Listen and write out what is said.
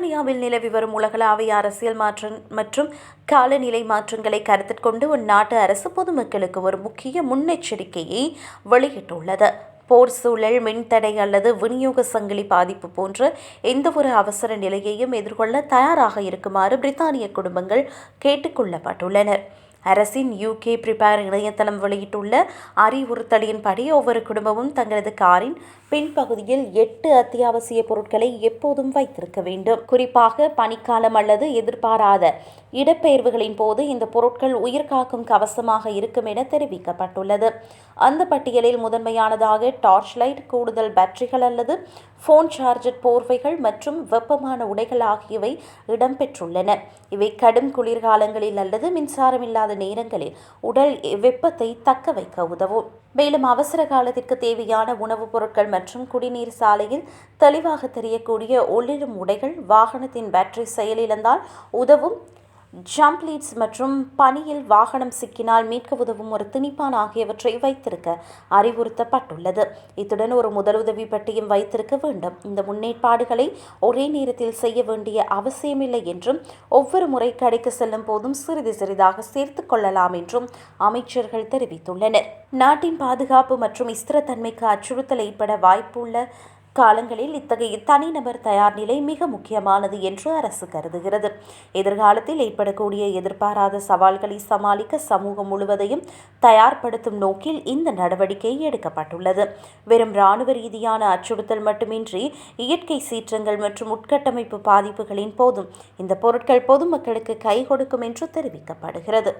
பிரித்தானியாவில் நிலவி வரும் உலகளாவிய அரசியல் மாற்றம் மற்றும் காலநிலை மாற்றங்களை கருத்தில் கொண்டு அந்நாட்டு அரசு பொதுமக்களுக்கு ஒரு முக்கிய முன்னெச்சரிக்கையை வெளியிட்டுள்ளது. போர் சூழல், மின்தடை அல்லது விநியோக சங்கிலி பாதிப்பு போன்ற எந்தவொரு அவசர நிலையையும் எதிர்கொள்ள தயாராக இருக்குமாறு பிரித்தானிய குடும்பங்கள் கேட்டுக் கொள்ளப்பட்டுள்ளனர். அரசின் UK பிரிப்பேர் இணையதளம் வெளியிட்டுள்ள அறிவுறுத்தலின்படி ஒவ்வொரு குடும்பமும் தங்களது காரின் பின்பகுதியில் 8 அத்தியாவசிய பொருட்களை எப்போதும் வைத்திருக்க வேண்டும். குறிப்பாக பனிக்காலம் அல்லது எதிர்பாராத இடப்பெயர்வுகளின் போது இந்த பொருட்கள் உயிர்காக்கும் கவசமாக இருக்கும் என தெரிவிக்கப்பட்டுள்ளது. அந்த பட்டியலில் முதன்மையானதாக டார்ச் லைட், கூடுதல் பேட்டரிகள் அல்லது போன் சார்ஜர், போர்வைகள் மற்றும் வெப்பமான உடைகள் ஆகியவை இடம்பெற்றுள்ளன. இவை கடும் குளிர்காலங்களில் அல்லது மின்சாரமில்லாத நேரங்களில் உடல் வெப்பத்தை தக்க வைக்க உதவும். மேலும் அவசர காலத்திற்கு தேவையான உணவுப் பொருட்கள் மற்றும் குடிநீர், சாலையில் தெளிவாக தெரியக்கூடிய ஒளிரும் உடைகள், வாகனத்தின் பேட்டரி செயலிழந்தால் உதவும் ஜம்ப் லீட்ஸ் மற்றும் பனியில் வாகனம் சிக்கினால் மீட்க உதவும் ஒரு திணிப்பான் ஆகியவற்றை வைத்திருக்க அறிவுறுத்தப்பட்டுள்ளது. இத்துடன் ஒரு முதலுதவி பெட்டியும் வைத்திருக்க வேண்டும். இந்த முன்னேற்பாடுகளை ஒரே நேரத்தில் செய்ய வேண்டிய அவசியமில்லை என்றும், ஒவ்வொரு முறை கடைக்கு செல்லும் போதும் சிறிது சிறிதாக சேர்த்துக் கொள்ளலாம் என்றும் அமைச்சர்கள் தெரிவித்துள்ளனர். நாட்டின் பாதுகாப்பு மற்றும் ஸ்திரத்தன்மைக்கு அச்சுறுத்தல் ஏற்பட வாய்ப்புள்ள காலங்களில் இத்தகைய தனிநபர் தயார் நிலை மிக முக்கியமானது என்று அரசு கருதுகிறது. எதிர்காலத்தில் ஏற்படக்கூடிய எதிர்பாராத சவால்களை சமாளிக்க சமூகம் முழுவதையும் தயார்படுத்தும் நோக்கில் இந்த நடவடிக்கை எடுக்கப்பட்டுள்ளது. வெறும் இராணுவ ரீதியான அச்சுறுத்தல் மட்டுமின்றி இயற்கை சீற்றங்கள் மற்றும் உட்கட்டமைப்பு பாதிப்புகளின் போதும் இந்த பொருட்கள் பொதுமக்களுக்கு கை கொடுக்கும் என்று தெரிவிக்கப்படுகிறது.